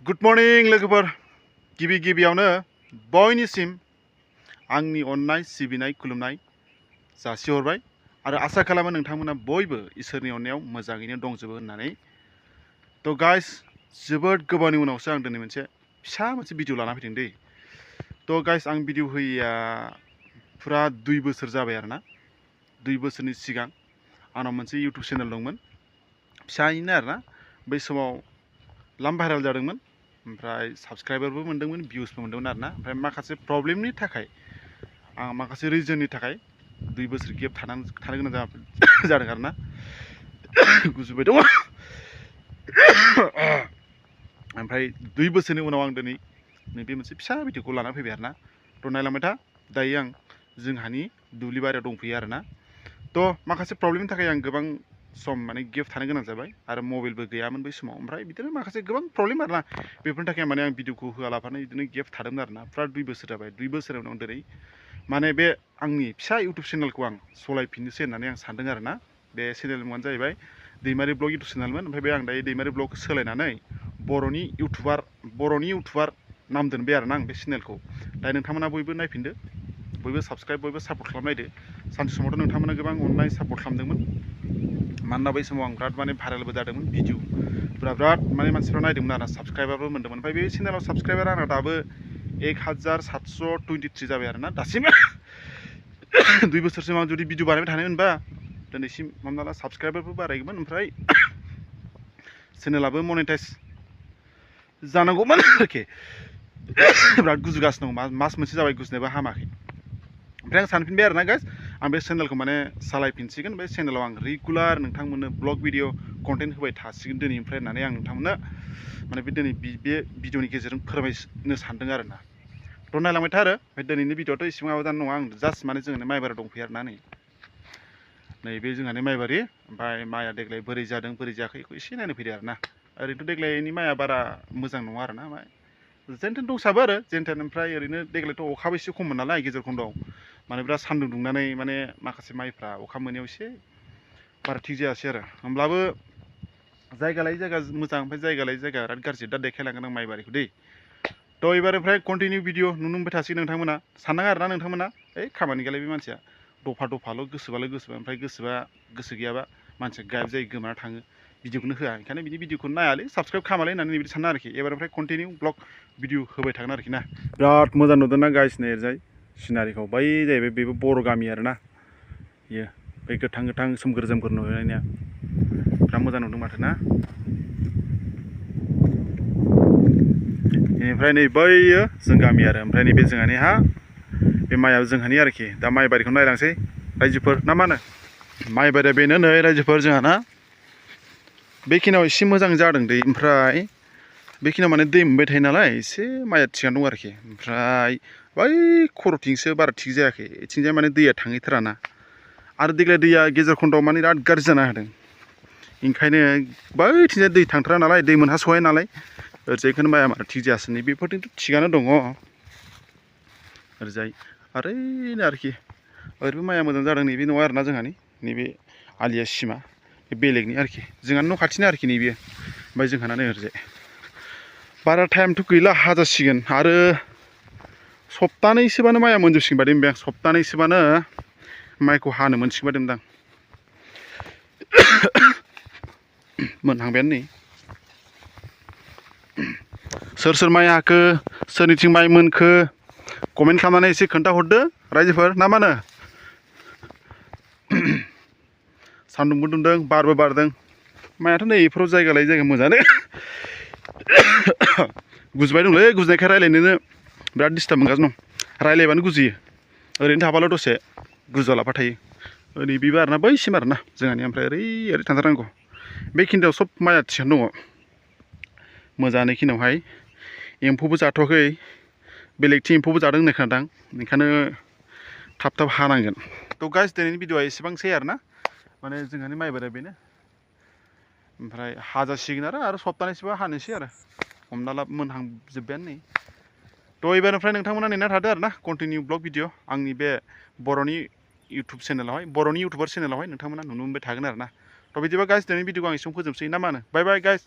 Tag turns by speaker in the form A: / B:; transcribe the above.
A: good morning लोगोफोर गिबियावनो बयनिसिम आंनि अननाय सिबिनाय खुलुमनाय जासिहरबाय आरो आसा खालामो नोंथांमोना बयबो इसोरनि अननायाव मोजाङैनो दंजोबो होननानै थ' गाइस जोबोद गोबावनि उनावसो आं दिनै मोनसे भिडिअ लाना फैदों दै थ' गाइस आं भिडिअ होयैया फुरा 2 बोसोर जाबाय आरोना 2 बोसोरनि सिगां आंनाव मोनसे इउटुब चेनेल दंमोन फिसायैनो आरोना बै समाव लाम भाइरेल जादोंमोन ओमफ्राय साबस्क्राइबारबो मोनदोंमोन भिउसबो मोनदोंमोन आरोना ओमफ्राय माखासे प्रब्लेमनि थाखाय आं माखासे रिजननि थाखाय 2 बोसोर गेप थानो गोनां जादों आरोना गुजुबाय दङ ओमफ्राय 2 बोसोरनि उनाव आं दिनै नैबे मोनसे फिसा भिडिअखौ लाना फैबाय आरोना थ' नायलांबाय था दायो आं जोंहानि दुब्लि बारियाव दंफैयो आरोना थ' माखासे प्रब्लेमनि थाखाय आं गोबां सम माने गेप थानो गोनां जाबाय आरो मबाइलबो गैयामोन बै समाव ओमफ्राय बिदिनो माखासे गोबां प्रब्लेम आरोना बेफोरनि थाखाय माने आं भिडिअखौ होआलाफानो बिदिनो गेप थादोंमोन आरोना फुरा 2 बोसोर जाबाय 2 बोसोरनि उनाव दिनै माने बे आंनि फिसा इउटुब चेनेलखौ आं सलायफिननोसै होननानै आं सानदों आरोना बे चेनेलनि मुङानो जाहैबाय दैमारि ब्लग इउटुब चेनेलमोन ओमफ्राय बे आं दायो दैमारि ब्लग सोलायनानै बर'नि इउटुबार नाम दोनबाय आरोना आं बे चेनेलखौ दायो नोंथांमोना बयबो नायफिनदो बयबो साबस्क्राइब बयबो सापर्ट खालामनायदो सानसे समावथ' नोंथांमोना गोबां अननाय सापर्ट खालामदोंमोन मानोना बै समाव आं बिराद माने भाइरेलबो जादोंमोन भिडिअफोरा बिराद माने मानसिफ्रा नायदोंमोन आरो साबस्क्राइबारबो मोन्दोंमोन ओमफ्राय बे चेनेलाव साबस्क्राइबार आंना दाबो 1723 जाबाय आरोना दासिमबो 2 बोसोरसिम आं जुदि भिडिअ बानायबाय थानो मोनबा दिनैसिम हमना ला साबस्क्राइबारबो बारायगौमोन ओमफ्राय चेनेलाबो मनेटाइज जानांगौमोन आरोखि बिराद गुजुगासिनो दं मास मोनसे जाबाय गुजुनायाबो हामाखै ओमफ्राय आं सानफिनबाय आरोना गाइस आं बे चेनेलखौ माने सालायफिनसिगोन बे चेनेलाव आं रेगुलार नोंथांमोननो ब्लग भिडिअ कन्टेन्ट होबाय थासिगोन दिनैनिफ्राय होननानै आं नोंथांमोननो माने बे भिडिअनि गेजेरजों फोरमायनो सानदों आरोना थ' नायलांबाय था आरो ओमफ्राय दिनैनि भिडिअआथ' इसेबां माबा जानाय नङा आं जास्ट माने जोंहानि माइबारियाव दंफैयो आरोना नैबे जोंहानि माइबारि ओमफ्राय माइआ देग्लाय बोरै जादों बोरै जायाखै बेखौ एसे नायनो फैदो आरोना ओरैनोथ' देग्लायनि माइआ बारा मोजां नङा आरोना जेनथेन दंसाबो आरो जेनथेन ओमफ्राय ओरैनो देग्लायथ' अखाबो एसे खममोन नालाय गेजेर खन्दआव माने बिराद सान्दुं दुंनानै माने माखासे माइफ्रा अखा मोनैयाव एसे बारा थिग जायासै आरो होमब्लाबो जायगा लायै जायगा मोजां ओमफ्राय जायगा लायै जायगा बिराद गाज्रि दा देखायलांगोन आं माइबारिखौ दै थ' एबारनिफ्राय कन्टिनिउ भिडिअ नुनो मोनबाय थासिगोन नोंथांमोना साननाङा आरोना नोंथांमोना खामानि गैयालाय बे मानसिया दफाल' गोसोबालाय गोसोबा ओमफ्राय गोसो गैयाबा मानसिया गायब जायो गोमाना थाङो भिडिअखौनो होआ ओंखायनो बिदि भिडिअखौनो नायालै साबस्क्राइब खालामालै होननानै बिदि सानना आरोखि एबारनिफ्राय कन्टिनिउ ब्लग भिडिअ होबाय थागोन आरोखि ना बिराद मोजां नुदों ना गाइस नै ओरैजाय सिनारिखौ बै जाहैबाय बेबो बर' गामि आरोना इयो बै गोथां सोमखोर नुहैनाया बिराद मोजां नुदों माथो ना बेनिफ्राय नै बैयो जों गामि आरो ओमफ्राय नैबे जोंहानि हा बे माइआ जोंहानि आरोखि दा माइबारिखौ नायलांसै रायजोफोर ना मा होनो माइबारिया बेनो नै रायजोफोर जोंहाना बेखिनियाव एसे मोजां जादों दै ओमफ्राय बेखिनियाव माने दै मोनबाय थायो नालाय एसे माइआ थिगानो दं आरोखि ओमफ्राय बै खर'थिंसो बारा थिग जायाखै इथिंजाय माने दैया थांहैथाराना आरो देग्लाय दैया गेजेर खन्दआव माने बिराद गाज्रि जाना होदों ओंखायनो बैथिंजाय दै थांथारा नालाय दै मोनहास'हाया नालाय ओरैजायखौनो माइआ मारा थिग जायासै नै बेफोरथिंथ' थिगानो दङ ओरैजाय ओरैनो आरोखि ओरैबो माइआ मोजां जादों नैबे नङा आरोना जोंहानि नैबे आलिया सिमा बे बेलेगनि आरोखि जोंहानि न' खाथिनि आरोखि नैबे ओमफ्राय जोंहाना नै ओरैजाय बारा टाइमथ' गैला हाजासिगोन आरो सप्तानैसोबानो माइआ मोनजोबसिगोन बादि मोनबाय आं सप्तानैसोबानो माइखौ हानो मोनसिगोन बादि मोनदां मोनहांबायानो नै सोर माइ हाखो सोरनिथिं माइ मोनखो कमेन्ट खालामनानै एसे खोन्थाहरदो रायजोफोर ना मा होनो सान्दुंबो दुंदों बारबो बारदों माइआथ' नै बेफोराव जायगा लायै जायगा मोजाङानो गुजुबाय दंलै गुजुनायखाय रायज्लायनोनो बिराद डिस्टार्ब मोनगासिनो दं रायज्लायबानो गुजुयो ओरैनो थाबाल' दसे गुजुआ लाफा थायो ओरै बेबो आरोना बैसिम आरोना जोंहानि ओमफ्राय ओरै थांथारनांगौ बेखिनियाव सब माइआ थिगानो दङ मोजाङानो खिनियावहाय एम्फौबो जाथ'वाखै बेलेगथिं एम्फौबो जादों होननाय खोनादों ओंखायनो थाब हानांगोन थ' गाइस दिनैनि भिडिअआ एसेबांसै आरोना माने जोंहानि माइबारिया बेनो ओमफ्राय हाजासिगोन आरो सप्तानैसोबा हानोसै आरो हमना ला मोनहांजोब्बायानो नै थ' एबारनिफ्राय नोंथांमोना नेना थादो आरोना कन्टिनिउ ब्लग भिडिअ आंनि बे बर'नि इउटुब चेनेलावहाय बर'नि इउटुबार चेनेलावहाय नोंथांमोना नुनो मोनबाय थागोन आरोना थ' बिदिबा गाइस दिनैनि भिडिअखौ आं एसेयावनो फोजोबसै ना मा होनो बाय बाय गाइस